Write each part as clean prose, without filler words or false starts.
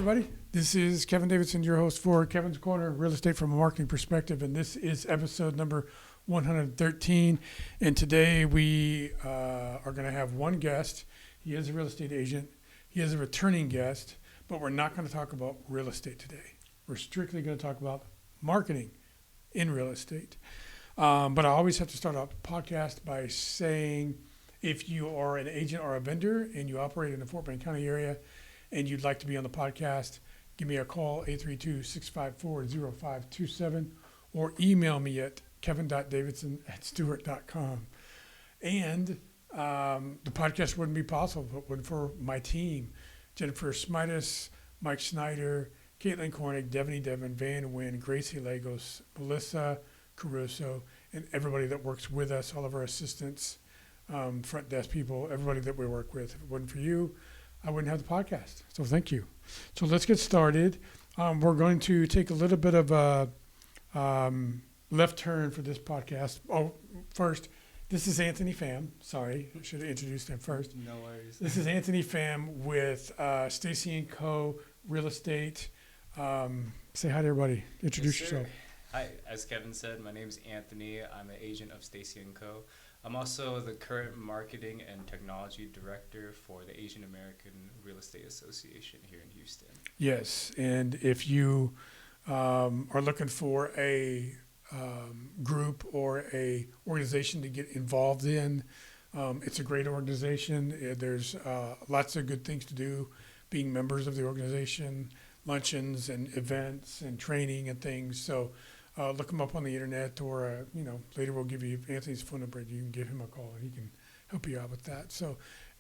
everybody. This is Kevin Davidson, your host for Kevin's Corner, Real Estate from a Marketing Perspective, and this is episode number 113. And today we are going to have one guest. He is a real estate agent. He is a returning guest, but we're not going to talk about real estate today. We're strictly going to talk about marketing in real estate. But I always have to start a podcast by saying, if you are an agent or a vendor and you operate in the Fort Bend County area and you'd like to be on the podcast, give me a call, 832-654-0527, or email me at kevin.davidson@stewart.com. And the podcast wouldn't be possible if it wasn't for my team, Jennifer Smitus, Mike Schneider, Caitlin Korner, Devin, Van Wynn, Gracie Lagos, Melissa Caruso, and everybody that works with us, all of our assistants, front desk people, everybody that we work with. If it wasn't for you, I wouldn't have the podcast. So thank you. So let's get started. We're going to take a little bit of a left turn for this podcast. Oh, first, this is Anthony Pham. Sorry, I should have introduced him first. No worries. This is Anthony Pham with Stacy & Co. Real Estate. Say hi to everybody. Introduce yourself. Hi, as Kevin said, my name is Anthony. I'm an agent of Stacy & Co. I'm also the current marketing and technology director for the Asian American Real Estate Association here in Houston. Yes, and if you are looking for a group or a organization to get involved in, it's a great organization. There's lots of good things to do, being members of the organization, luncheons and events and training and things. So look him up on the internet, or later we'll give you Anthony's phone number. You can give him a call and he can help you out with that. So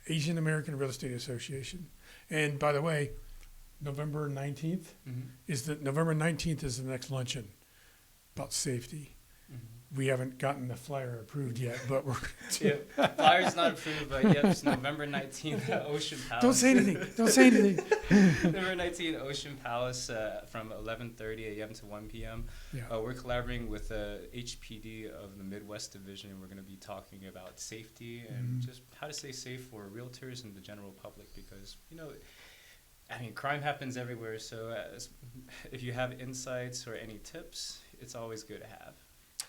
Asian American Real Estate Association. And by the way, November 19th is the next luncheon about safety. We haven't gotten the flyer approved yet, but we're Flyer's not approved, but yep, it's November 19th at Ocean Palace. Don't say anything. November 19th, Ocean Palace from 11:30 a.m. to 1 p.m. Yeah. We're collaborating with the HPD of the Midwest Division. We're going to be talking about safety and just how to stay safe for realtors and the general public, because, crime happens everywhere. So if you have insights or any tips, it's always good to have.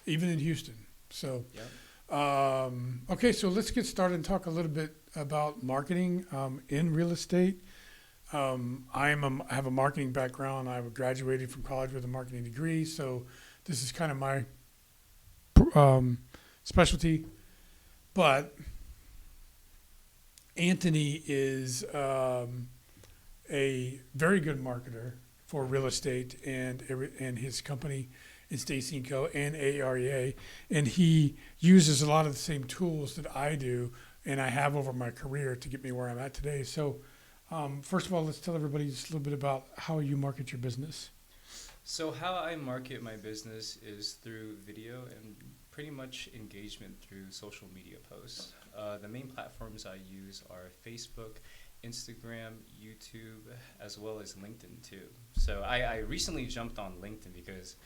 Even in Houston. So, Yep. Okay, so let's get started and talk a little bit about marketing in real estate. I have a marketing background. I graduated from college with a marketing degree, so this is kind of my specialty. But Anthony is a very good marketer for real estate and his company in Stacy & Co. and AREA, and he uses a lot of the same tools that I do and I have over my career to get me where I'm at today. So first of all, let's tell everybody just a little bit about how you market your business. So how I market my business is through video and pretty much engagement through social media posts. The main platforms I use are Facebook, Instagram, YouTube, as well as LinkedIn too. So I recently jumped on LinkedIn because,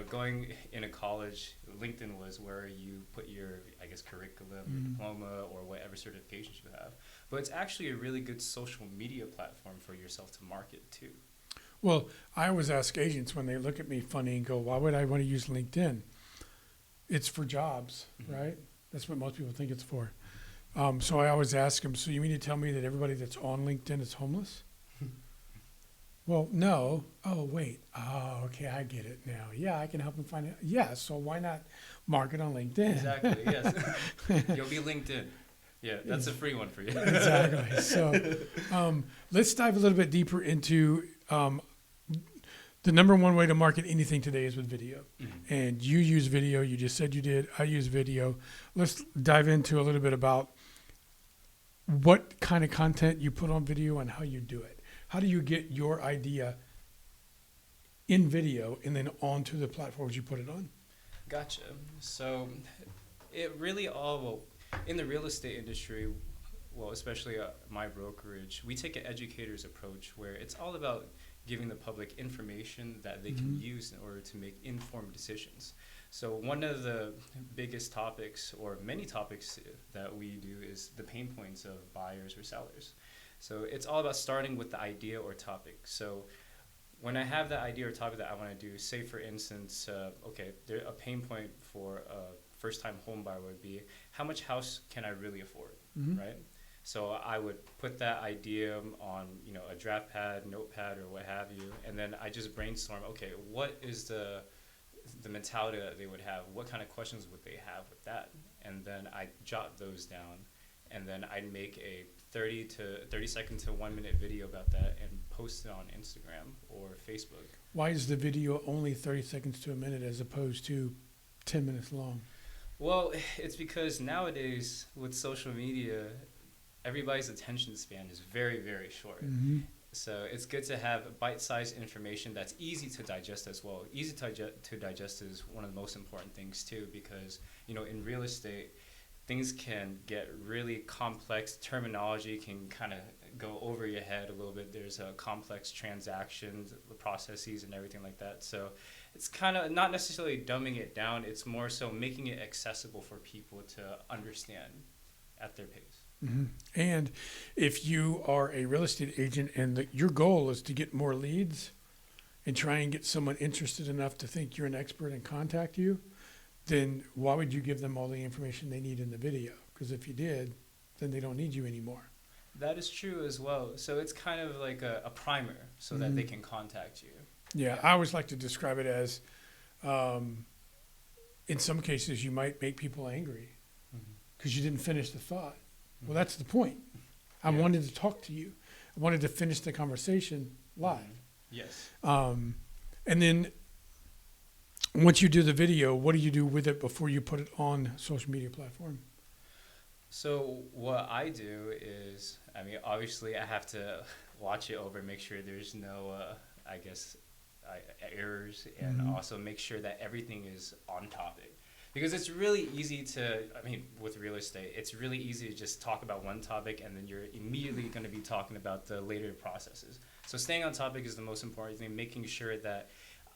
going into college, LinkedIn was where you put your, curriculum, your diploma, or whatever certifications you have. But it's actually a really good social media platform for yourself to market too. Well, I always ask agents when they look at me funny and go, why would I want to use LinkedIn? It's for jobs, right? That's what most people think it's for. So I always ask them, so you mean to tell me that everybody that's on LinkedIn is homeless? Well, no. Oh, wait. Oh, okay, I get it now. Yeah, I can help them find it. Yeah, so why not market on LinkedIn? Exactly, yes. You'll be LinkedIn. Yeah, that's a free one for you. Exactly. So let's dive a little bit deeper into the number one way to market anything today is with video. And you use video. You just said you did. I use video. Let's dive into a little bit about what kind of content you put on video and how you do it. How do you get your idea in video and then onto the platforms you put it on? Gotcha. So it really in the real estate industry, especially my brokerage, we take an educator's approach where it's all about giving the public information that they can use in order to make informed decisions. So one of the biggest topics, or many topics that we do, is the pain points of buyers or sellers. So it's all about starting with the idea or topic. So when I have that idea or topic that I want to do, say for instance, okay, a pain point for a first-time home buyer would be how much house can I really afford, Mhm. right? So I would put that idea on, a draft pad, notepad, or what have you, and then I just brainstorm. Okay, what is the mentality that they would have? What kind of questions would they have with that? And then I jot those down, and then I'd make a 30 second to 1 minute video about that and post it on Instagram or Facebook. Why is the video only 30 seconds to a minute as opposed to 10 minutes long? Well, it's because nowadays with social media, everybody's attention span is very, very short. Mm-hmm. So it's good to have bite-sized information that's easy to digest as well. Easy to digest is one of the most important things too, because in real estate, things can get really complex. Terminology can kind of go over your head a little bit. There's complex transactions, the processes, and everything like that. So it's kind of not necessarily dumbing it down. It's more so making it accessible for people to understand at their pace. Mm-hmm. And if you are a real estate agent and your goal is to get more leads and try and get someone interested enough to think you're an expert and contact you, then why would you give them all the information they need in the video? Because if you did, then they don't need you anymore. That is true as well. So it's kind of like a primer so that they can contact you. Yeah, I always like to describe it as, in some cases, you might make people angry because you didn't finish the thought. Well, that's the point. I wanted to talk to you. I wanted to finish the conversation live. Yes. And then once you do the video, what do you do with it before you put it on social media platform? So what I do is, obviously I have to watch it over, make sure there's no, errors, and also make sure that everything is on topic. Because it's really easy with real estate, it's really easy to just talk about one topic and then you're immediately going to be talking about the later processes. So staying on topic is the most important thing, making sure that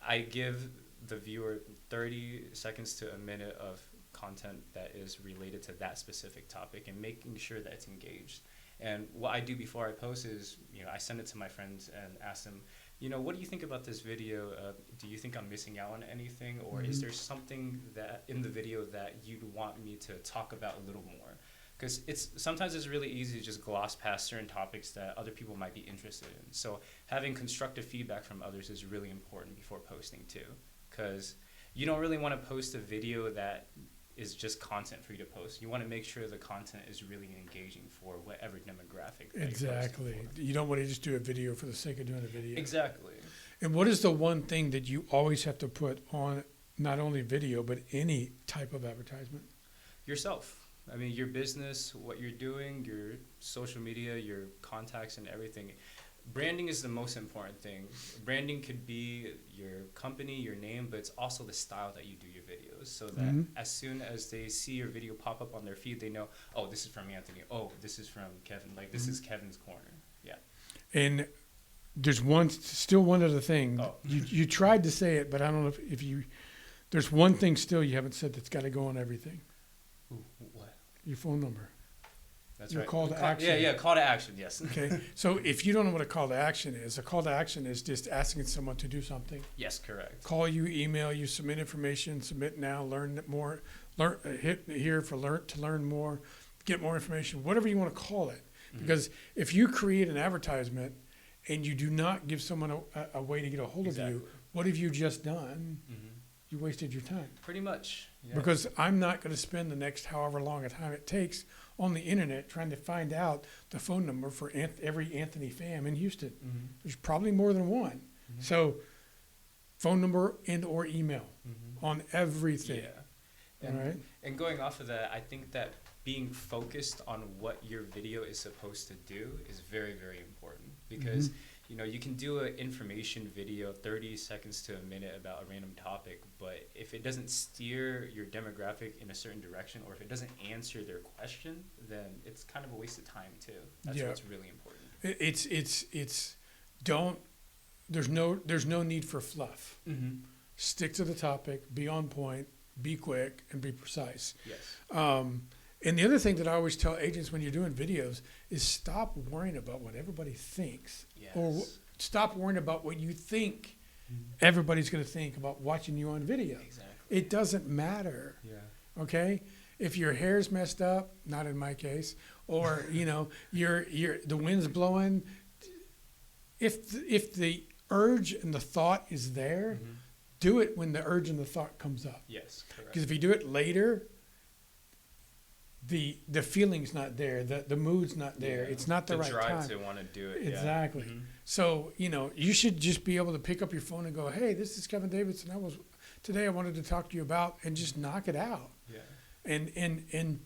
I give the viewer 30 seconds to a minute of content that is related to that specific topic and making sure that it's engaged. And what I do before I post is, I send it to my friends and ask them, what do you think about this video? Do you think I'm missing out on anything? Or is there something that in the video that you'd want me to talk about a little more? Because sometimes it's really easy to just gloss past certain topics that other people might be interested in. So having constructive feedback from others is really important before posting too. Because you don't really want to post a video that is just content for you to post. You want to make sure the content is really engaging for whatever demographic that Exactly. you're posting for. You don't want to just do a video for the sake of doing a video. Exactly. And what is the one thing that you always have to put on not only video, but any type of advertisement? Yourself. Your business, what you're doing, your social media, your contacts and everything. Branding is the most important thing. Branding could be your company, your name, but it's also the style that you do your videos. So that as soon as they see your video pop up on their feed, they know, oh, this is from Anthony. Oh, this is from Kevin. Like, this is Kevin's Corner. Yeah. And there's still one other thing. Oh. You tried to say it, but I don't know if there's one thing still you haven't said that's got to go on everything. Ooh, what? Your phone number. That's Your right. call to action. Yeah, call to action, yes. Okay. So if you don't know what a call to action is, a call to action is just asking someone to do something. Yes, correct. Call you, email you, submit information, submit now, learn more, hit here to learn more, get more information, whatever you want to call it. Because if you create an advertisement and you do not give someone a way to get a hold of you, what have you just done? You wasted your time. Pretty much. Yeah. Because I'm not going to spend the next however long a time it takes on the internet trying to find out the phone number for every Anthony Pham in Houston. There's probably more than one. So phone number and or email on everything. Yeah. And going off of that, I think that being focused on what your video is supposed to do is very, very important. Because you can do an information video, 30 seconds to a minute about a random topic, but if it doesn't steer your demographic in a certain direction, or if it doesn't answer their question, then it's kind of a waste of time too. That's what's really important. There's no need for fluff. Stick to the topic, be on point, be quick, and be precise. Yes. And the other thing that I always tell agents when you're doing videos is stop worrying about what everybody thinks. Yes. Or stop worrying about what you think Mhm. everybody's going to think about watching you on video. Exactly. It doesn't matter. Yeah. Okay, if your hair's messed up, not in my case, or you're the wind's blowing, if the urge and the thought is there, Mhm. do it when the urge and the thought comes up. Yes, correct. Because if you do it later, the feeling's not there, the mood's not there. Yeah. It's not the right drive time. to want to do it. Exactly. Yeah. Mhm. So, you should just be able to pick up your phone and go, hey, this is Kevin Davidson. Today I wanted to talk to you about, and just knock it out. Yeah. And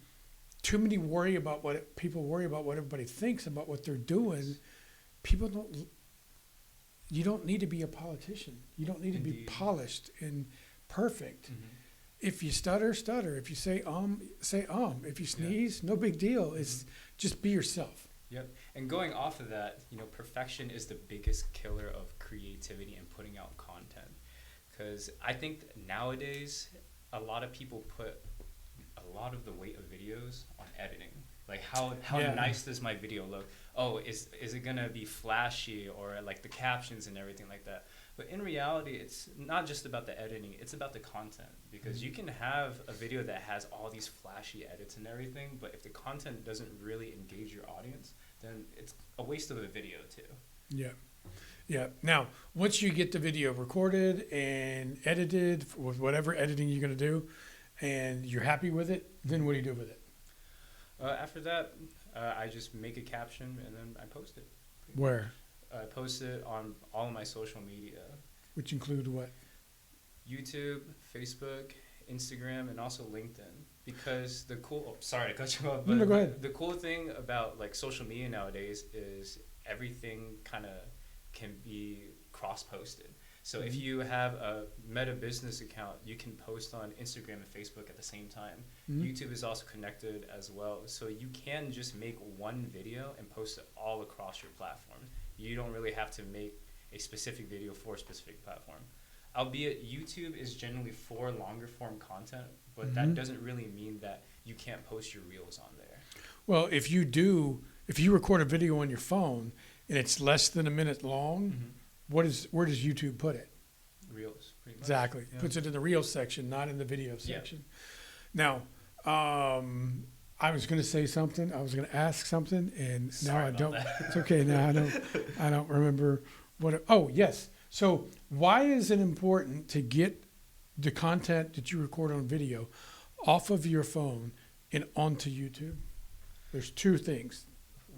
too many people worry about what everybody thinks about what they're doing. You don't need to be a politician. You don't need to be Indeed. polished and perfect. Mhm. If you stutter, stutter. If you say say If you sneeze, no big deal. It's just be yourself. Yep. And going off of that, perfection is the biggest killer of creativity and putting out content. Because I think that nowadays, a lot of people put a lot of the weight of videos on editing. Like how Yeah. nice does my video look? Oh, is it gonna be flashy, or like the captions and everything like that? But in reality, it's not just about the editing, it's about the content. Because you can have a video that has all these flashy edits and everything, but if the content doesn't really engage your audience, then it's a waste of a video too. Yeah. Yeah. Now, once you get the video recorded and edited with whatever editing you're going to do, and you're happy with it, then what do you do with it? After that, I just make a caption and then I post it. Where? I post it on all of my social media. Which include what? YouTube, Facebook, Instagram, and also LinkedIn. Because sorry to cut you off, but No, go ahead. the cool thing about like social media nowadays is everything kind of can be cross-posted. So if you have a Meta business account, you can post on Instagram and Facebook at the same time. Mhm. YouTube is also connected as well. So you can just make one video and post it all across your platform. You don't really have to make a specific video for a specific platform. Albeit YouTube is generally for longer form content, but that doesn't really mean that you can't post your reels on there. Well, if you record a video on your phone and it's less than a minute long, where does YouTube put it? Reels, pretty much. Exactly. Yeah. Puts it in the Reels section, not in the video section. Now, I was going to say something. I was going to ask something, and now Sorry I about don't. that. It's okay. Now I don't remember oh, yes. So why is it important to get the content that you record on video off of your phone and onto YouTube? There's two things.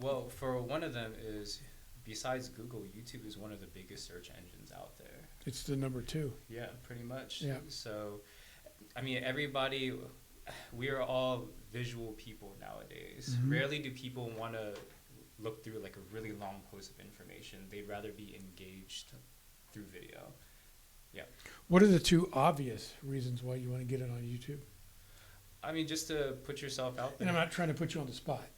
Well, for one of them is, besides Google, YouTube is one of the biggest search engines out there. It's the number two. Yeah, pretty much. Yeah. So, I mean, we are all visual people nowadays. Mhm. Rarely do people want to look through like a really long post of information. They'd rather be engaged through video. Yeah. What are the two obvious reasons why you want to get it on YouTube? I mean, just to put yourself out And there. I'm not trying to put you on the spot.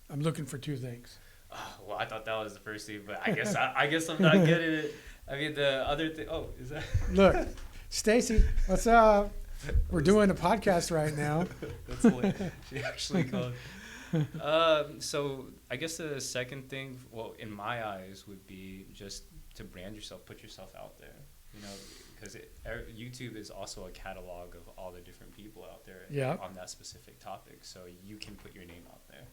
I'm looking for two things. Well, I thought that was the first thing, but I guess I guess I'm not getting it. I mean, the other thing. Oh, is that? Look, Stacy, what's up? We're doing a podcast right now. That's lit. She actually called. So I guess the second thing, well, in my eyes, would be just to brand yourself, put yourself out there. Because YouTube is also a catalog of all the different people out there on that specific topic. So you can put your name out there.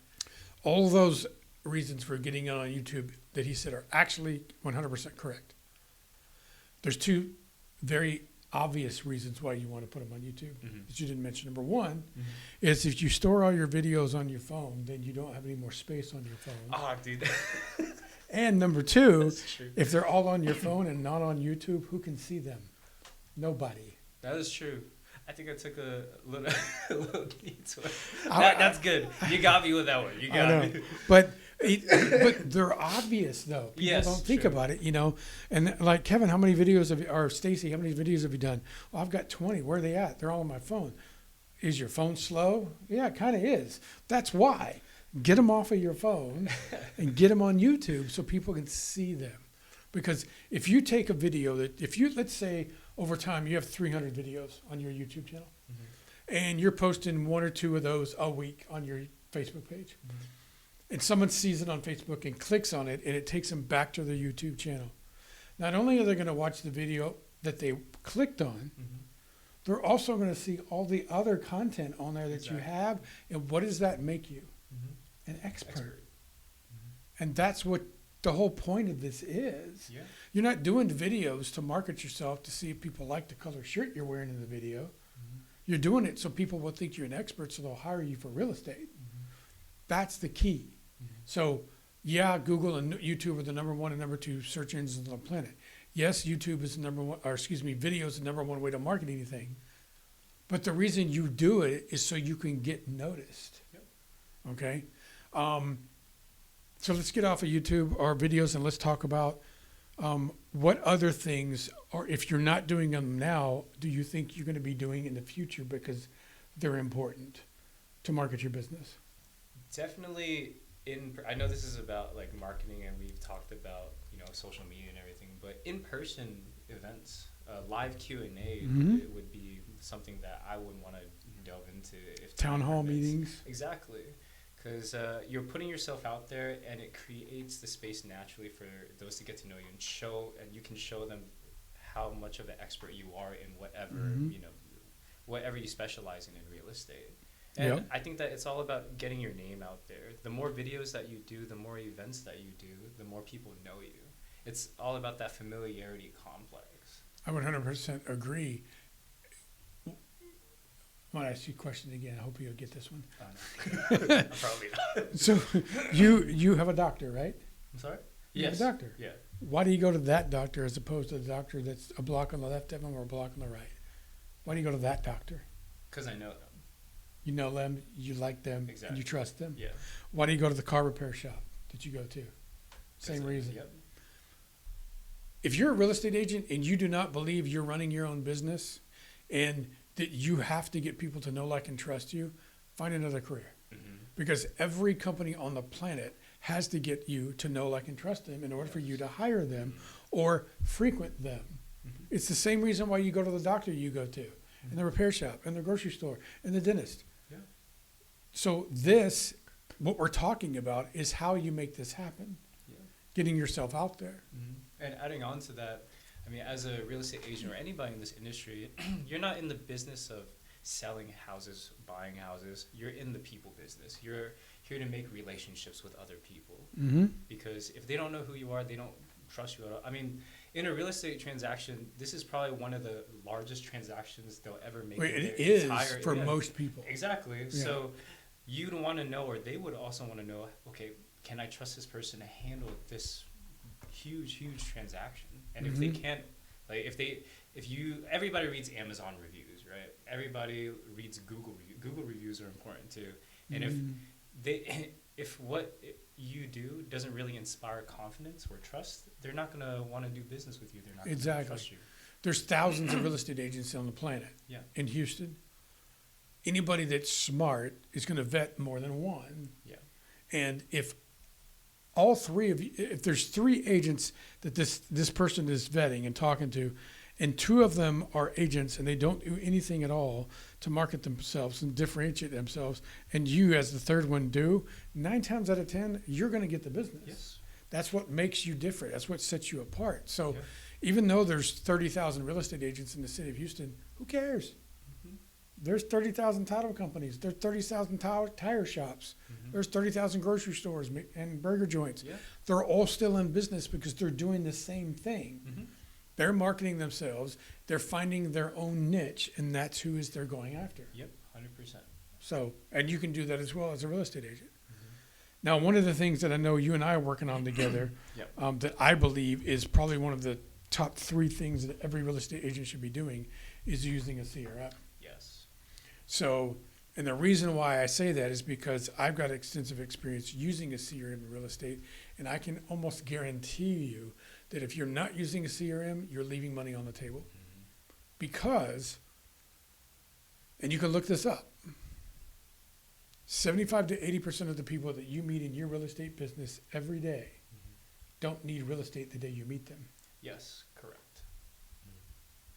All those reasons for getting it on YouTube that he said are actually 100% correct. There's two very obvious reasons why you want to put them on YouTube that you didn't mention. Number one is if you store all your videos on your phone, then you don't have any more space on your phone. Oh, dude. And number two, That's true. if they're all on your phone and not on YouTube, who can see them? Nobody. That is true. I think I took a little key to it. That's good. You got me with that one. You got me. But they're obvious though. People don't think true. about it, And like Kevin, how many videos or Stacy, how many videos have you done? Well, I've got 20. Where are they at? They're all on my phone. Is your phone slow? Yeah, it kind of is. That's why. Get them off of your phone and get them on YouTube so people can see them. Because if you take a video let's say over time you have 300 videos on your YouTube channel and you're posting one or two of those a week on your Facebook page and someone sees it on Facebook and clicks on it and it takes them back to their YouTube channel. not only are they going to watch the video that they clicked on, Mm-hmm. they're also going to see all the other content on there that you Exactly. have. And what does that make you? Mm-hmm. An expert. Mm-hmm. And that's what the whole point of this is. Yeah. You're not doing videos to market yourself to see if people like the color shirt you're wearing in the video. Mm-hmm. You're doing it so people will think you're an expert, so they'll hire you for real estate. Mm-hmm. That's the key. Mm-hmm. So, yeah, Google and YouTube are the number one and number two search engines on the planet. Yes, YouTube is the number one, or excuse me, video is the number one way to market anything. But the reason you do it is so you can get noticed. Yep. Okay? So let's get off of YouTube, our videos, and let's talk about what other things, or if you're not doing them now, do you think you're going to be doing in the future because they're important to market your business? Definitely I know this is about like marketing, and we've talked about, social media and everything, but in-person events, live Q&A, Mhm. it would be something that I would want to delve into. If Town time hall permits. meetings. Exactly. Because you're putting yourself out there, and it creates the space naturally for those to get to know you and you can show them how much of an expert you are in whatever, Mhm. whatever you specialize in real estate. And Yep. I think that it's all about getting your name out there. The more videos that you do, the more events that you do, the more people know you. It's all about that familiarity complex. I 100% agree. I want to ask you a question again. I hope you'll get this one. No. Probably not. So you have a doctor, right? I'm sorry? You have Yes. a doctor. Yeah. Why do you go to that doctor as opposed to the doctor that's a block on the left of him or a block on the right? Why do you go to that doctor? Because I know them. You know them, you like them, and Exactly. you trust them. Yeah. Why do you go to the car repair shop that you go to? Same reason. Yep. If you're a real estate agent and you do not believe you're running your own business and that you have to get people to know, like, and trust you, find another career. Mm-hmm. Because every company on the planet has to get you to know, like, and trust them in order for you to hire them or frequent them. Mm-hmm. It's the same reason why you go to the doctor you go to, and the repair shop, and the grocery store, and the dentist. Yeah. So what we're talking about is how you make this happen, Yeah. getting yourself out there. Mm-hmm. And adding on to that, I mean, as a real estate agent or anybody in this industry, you're not in the business of selling houses, buying houses. You're in the people business. You're here to make relationships with other people. Mm-hmm. Because if they don't know who you are, they don't trust you at all. I mean, in a real estate transaction, this is probably one of the largest transactions they'll ever make. in It their is entire- for yeah. most people. Exactly. Yeah. So you'd want to know, or they would also want to know, okay, can I trust this person to handle this huge transaction? And if they Mhm. can't, like, everybody reads Amazon reviews, right? Everybody reads Google reviews. Google reviews are important too. And Mhm. if what you do doesn't really inspire confidence or trust, they're not going to want to do business with you. They're not going to Exactly. trust you. There's thousands of real estate agents on the planet. Yeah. In Houston, anybody that's smart is going to vet more than one. Yeah. And if all three of you, if there's three agents that this person is vetting and talking to, and two of them are agents and they don't do anything at all to market themselves and differentiate themselves, and you as the third one do, 9 times out of 10, you're going to get the business. Yes. That's what makes you different. That's what sets you apart. So Yeah. even though there's 30,000 real estate agents in the city of Houston, who cares? Mhm. There's 30,000 title companies. There's 30,000 tire shops. Mhm. There's 30,000 grocery stores and burger joints. Yeah. They're all still in business because they're doing the same thing. Mm-hmm. They're marketing themselves. They're finding their own niche, and that's who they're going after. Yep. 100%. So, and you can do that as well as a real estate agent. Mm-hmm. Now, one of the things that I know you and I are working on together, Yep. that I believe is probably one of the top 3 things that every real estate agent should be doing is using a CRM. Yes. So, and the reason why I say that is because I've got extensive experience using a CRM in real estate, and I can almost guarantee you that if you're not using a CRM, you're leaving money on the table. Mm-hmm. Because, and you can look this up, 75 to 80% of the people that you meet in your real estate business every day Mm-hmm. don't need real estate the day you meet them. Yes. Correct.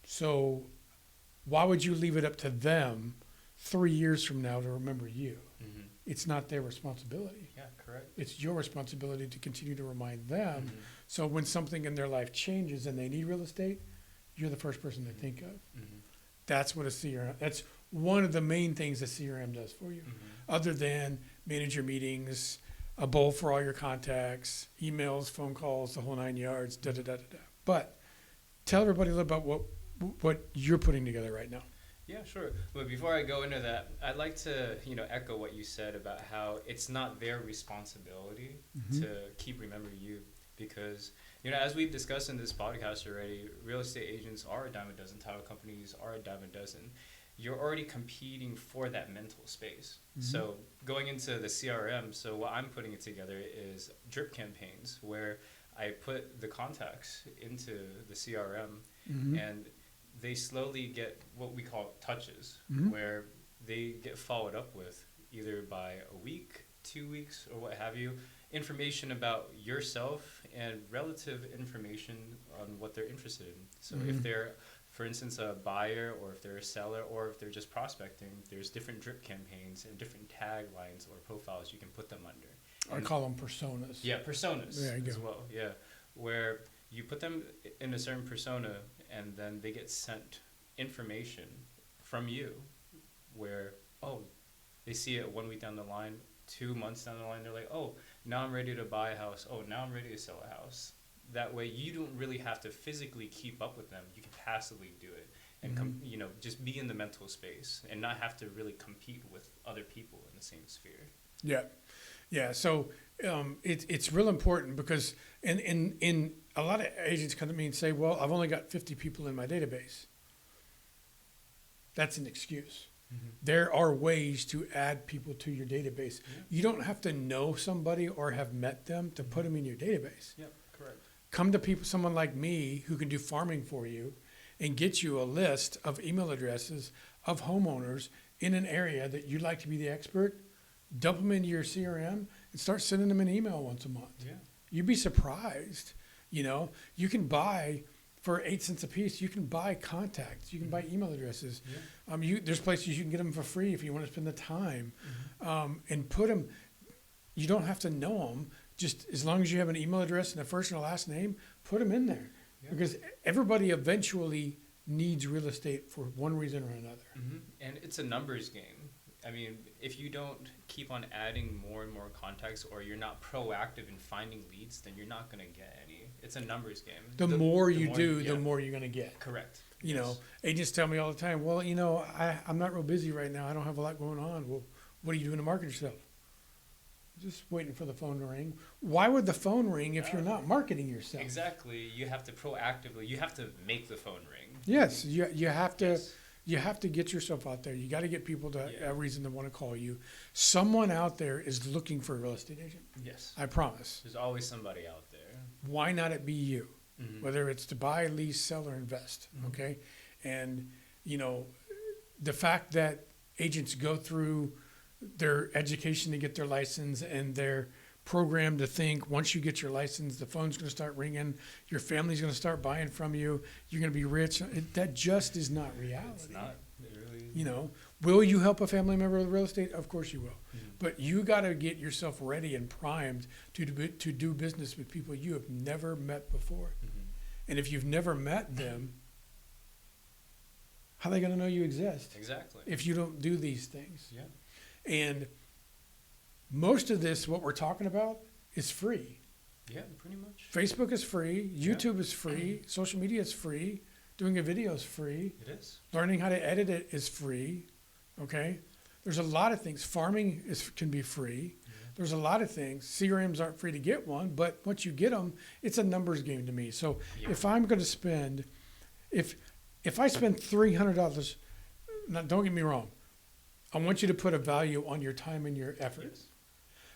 So why would you leave it up to them 3 years from now to remember you? Mm-hmm. it's not their responsibility. Yeah, correct. It's your responsibility to continue to remind them. Mm-hmm. So when something in their life changes and they need real estate, you're the first person they think of. Mm-hmm. That's what a CRM, that's one of the main things a CRM does for you, Mm-hmm. other than manage your meetings, a bowl for all your contacts, emails, phone calls, the whole 9 yards, da da da da da. But tell everybody a little about what you're putting together right now. Yeah, sure. But before I go into that, I'd like to, echo what you said about how it's not their responsibility to keep remembering you, because, as we've discussed in this podcast already, real estate agents are a dime a dozen, title companies are a dime a dozen. You're already competing for that mental space. So going into the CRM, so what I'm putting it together is drip campaigns where I put the contacts into the CRM and they slowly get what we call touches, where they get followed up with either by a week, 2 weeks, or what have you, information about yourself and relative information on what they're interested in. So if they're, for instance, a buyer, or if they're a seller, or if they're just prospecting, there's different drip campaigns and different taglines or profiles you can put them under. I call them personas. Yeah, personas There you as go. well. Yeah, where you put them in a certain persona, and then they get sent information from you, where they see it 1 week down the line, 2 months down the line, they're like, oh, now I'm ready to buy a house. Oh, now I'm ready to sell a house. That way, you don't really have to physically keep up with them. You can passively do it, and just be in the mental space and not have to really compete with other people in the same sphere. Yeah. So it's real important because in a lot of agents come to me and say, well, I've only got 50 people in my database. That's an excuse. There are ways to add people to your database. You don't have to know somebody or have met them to put them in your database. Yeah, correct. Come to someone like me who can do farming for you and get you a list of email addresses of homeowners in an area that you'd like to be the expert. Dump them into your CRM and start sending them an email once a month. Yeah. You'd be surprised. You can buy for 8 cents a piece. You can buy contacts. You can buy email addresses. Yeah. There's places you can get them for free if you want to spend the time, and put them. You don't have to know them. Just as long as you have an email address and a first and a last name, put them in there, because everybody eventually needs real estate for one reason or another. And it's a numbers game. I mean, if you don't keep on adding more and more contacts, or you're not proactive in finding leads, then you're not going to get any. It's a numbers game. The more you do, the more you're going to get. Correct. Agents tell me all the time, well, I'm not real busy right now. I don't have a lot going on. Well, what are you doing to market yourself? Just waiting for the phone to ring. Why would the phone ring if you're not marketing yourself? Exactly. You have to proactively, you have to make the phone ring. Yes, you have to. Yes. You have to get yourself out there. You got to get people to a reason to want to call you. Someone out there is looking for a real estate agent. Yes. I promise. There's always somebody out there. Why not it be you? Whether it's to buy, lease, sell, or invest, okay? And, the fact that agents go through their education to get their license, and they're programmed to think once you get your license, the phone's going to start ringing, your family's going to start buying from you, you're going to be rich. That just is not reality. It's not. It really isn't. Will you help a family member with real estate? Of course you will. But you got to get yourself ready and primed to do business with people you have never met before. And if you've never met them, how are they going to know you exist? Exactly. If you don't do these things. Yeah. And most of this, what we're talking about, is free. Yeah, pretty much. Facebook is free. YouTube is free. Social media is free. Doing a video is free. It is. Learning how to edit it is free. Okay? There's a lot of things. Farming can be free. There's a lot of things. CRMs aren't free to get one, but once you get them, it's a numbers game to me. So if I'm going to spend, if I spend $300, now don't get me wrong, I want you to put a value on your time and your effort. Yes.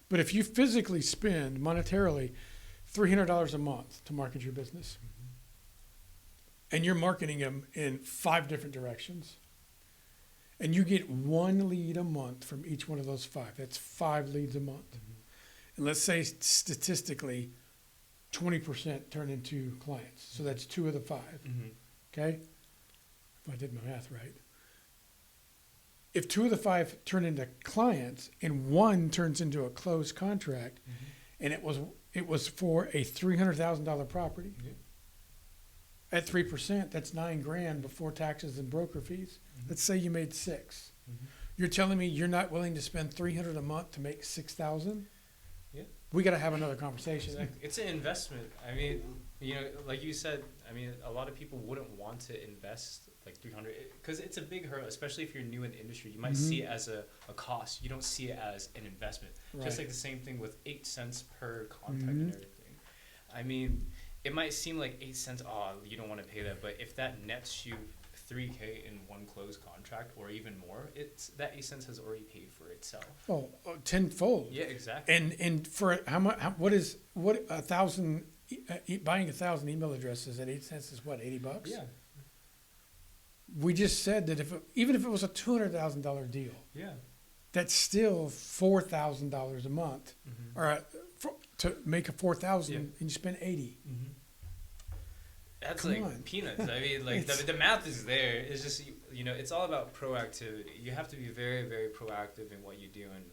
But if you physically spend monetarily $300 a month to market your business, and you're marketing them in 5 different directions, and you get 1 lead a month from each one of those 5, that's 5 leads a month. And let's say statistically 20% turn into clients. So that's 2 of the 5. Okay? If I did my math right. if 2 of the 5 turn into clients and 1 turns into a closed contract, and it was for a $300,000 property, Yeah. at 3%, that's $9,000 before taxes and broker fees. Let's say you made 6. You're telling me you're not willing to spend $300 a month to make 6,000? Yeah. We got to have another conversation. Exactly. It's an investment. I mean, like you said, I mean, a lot of people wouldn't want to invest like 300 because it's a big hurdle, especially if you're new in the industry. You might see it as a cost. You don't see it as an investment. Right. Just like the same thing with 8 cents per contact and everything. I mean, it might seem like 8 cents, you don't want to pay that, but if that nets you $3K in one closed contract or even more, it's that 8 cents has already paid for itself. Oh, tenfold. Yeah, exactly. And for how much? What 1,000? Buying 1,000 email addresses at 8 cents is what, $80? Yeah. We just said that even if it was a $200,000 deal, Yeah. that's still $4,000 a month, or to make a 4,000, and you spend 80. That's Come like on. peanuts. I mean, like the math is there. It's just it's all about proactivity. You have to be very, very proactive in what you do, and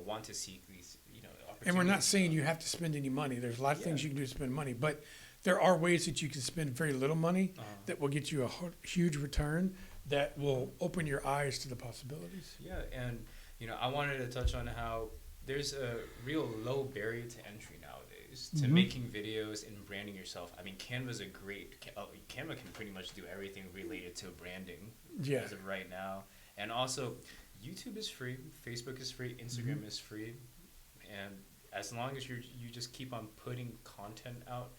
want to seek these opportunities. And we're not saying you have to spend any money. There's a lot of things you can do to spend money, but there are ways that you can spend very little money that will get you a huge return that will open your eyes to the possibilities. Yeah, and I wanted to touch on how there's a real low barrier to entry nowadays to making videos and branding yourself. I mean, Canva's Canva can pretty much do everything related to branding as of right now. And also, YouTube is free, Facebook is free, Instagram is free, and as long as you just keep on putting content out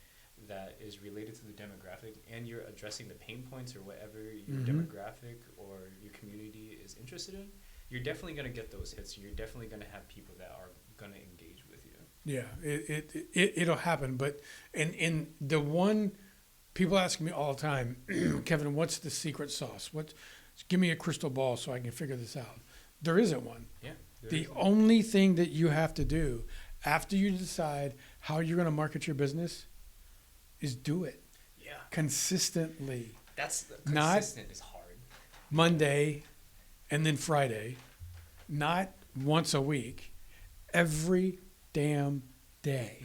that is related to the demographic and you're addressing the pain points or whatever your demographic or your community is interested in, you're definitely going to get those hits. You're definitely going to have people that are going to engage with you. Yeah, it'll happen. But and the one people ask me all the time, Kevin, what's the secret sauce? Give me a crystal ball so I can figure this out. There isn't one. Yeah. The only thing that you have to do after you decide how you're going to market your business is do it. Yeah. Consistently. Consistent is hard. Monday and then Friday, not once a week, every damn day.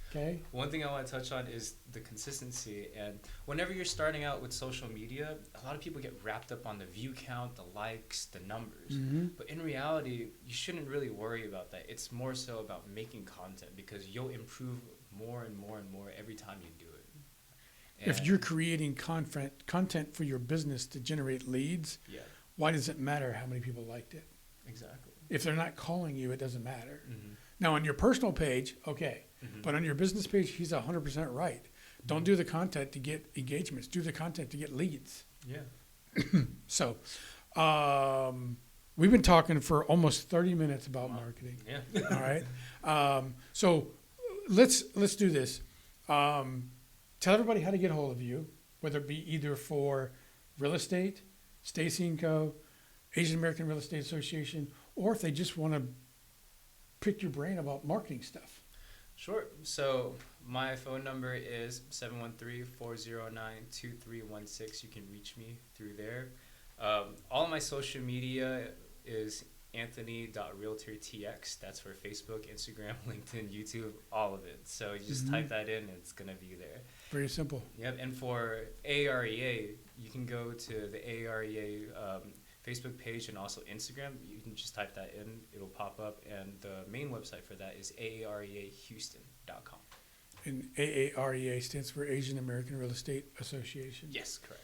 Okay? One thing I want to touch on is the consistency. And whenever you're starting out with social media, a lot of people get wrapped up on the view count, the likes, the numbers. But in reality, you shouldn't really worry about that. It's more so about making content because you'll improve more and more and more every time you do it. And if you're creating content for your business to generate leads, why does it matter how many people liked it? Exactly. If they're not calling you, it doesn't matter. Now, on your personal page, okay. But on your business page, he's 100% right. Don't do the content to get engagements. Do the content to get leads. Yeah. So, we've been talking for almost 30 minutes about marketing. Yeah. All right. So let's do this. Tell everybody how to get a hold of you, whether it be either for real estate, Stacy & Co., Asian American Real Estate Association, or if they just want to pick your brain about marketing stuff. Sure. So my phone number is 713-409-2316. You can reach me through there. All of my social media is anthony.realtortx. That's for Facebook, Instagram, LinkedIn, YouTube, all of it. So you just type that in and it's going to be there. Very simple. Yep. And for AREA, you can go to the AREA Facebook page and also Instagram. You can just type that in. It'll pop up. And the main website for that is aareahouston.com. And AAREA stands for Asian American Real Estate Association. Yes, correct.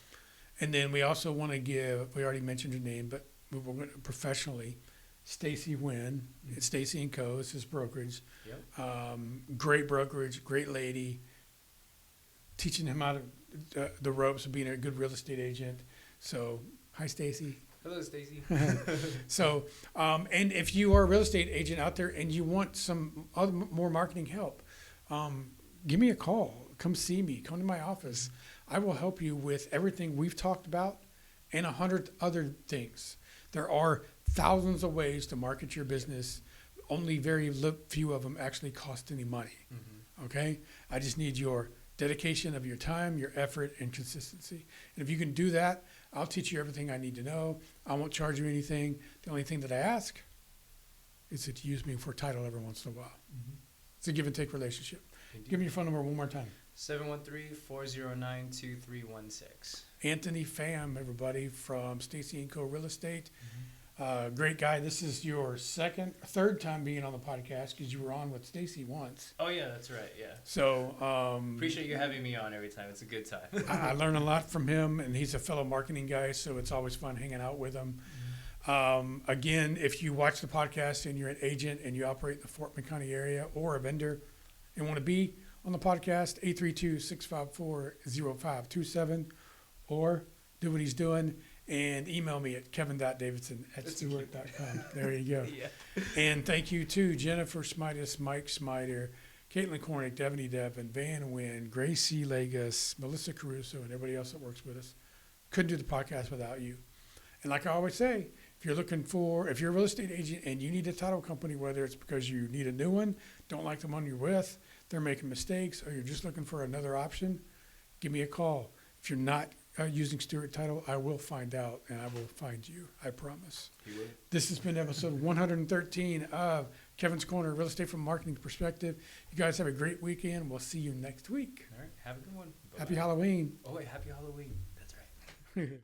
And then we also want to give, we already mentioned her name, but we're going to professionally, Stacy Wynn, it's Stacy & Co., it's his brokerage. Yep. Great brokerage, great lady, teaching him how to, the ropes of being a good real estate agent. So, hi, Stacy. Hello, Stacy. So, and if you are a real estate agent out there and you want some more marketing help, give me a call. Come see me. Come to my office. I will help you with everything we've talked about and 100 other things. There are thousands of ways to market your business. Only very few of them actually cost any money. Okay? I just need your dedication of your time, your effort, and consistency. And if you can do that, I'll teach you everything I need to know. I won't charge you anything. The only thing that I ask is that you use me for title every once in a while. It's a give and take relationship. Give me your phone number one more time. 713-409-2316. Anthony Pham, everybody, from Stacy & Co. Real Estate. Great guy. This is your third time being on the podcast because you were on with Stacy once. Oh, yeah, that's right, yeah. So Appreciate you having me on every time. It's a good time. I learn a lot from him, and he's a fellow marketing guy, so it's always fun hanging out with him. Again, if you watch the podcast and you're an agent and you operate in the Fort McCounty area or a vendor and want to be on the podcast, 832-654-0527, or do what he's doing and email me at kevin.davidson@stewart.com. There you go. Yeah. And thank you to Jennifer Smitus, Mike Smiter, Caitlin Cornick, Devaney Devin, Van Wynn, Gracie Lagus, Melissa Caruso, and everybody else that works with us. Couldn't do the podcast without you. And like I always say, if you're a real estate agent and you need a title company, whether it's because you need a new one, don't like the one you're with, they're making mistakes, or you're just looking for another option, give me a call. If you're not using Stewart Title, I will find out, and I will find you. I promise. You would. This has been episode 113 of Kevin's Corner, Real Estate from a Marketing Perspective. You guys have a great weekend. We'll see you next week. All right, have a good one. Bye-bye. Happy Halloween. Oh, wait, happy Halloween. That's right.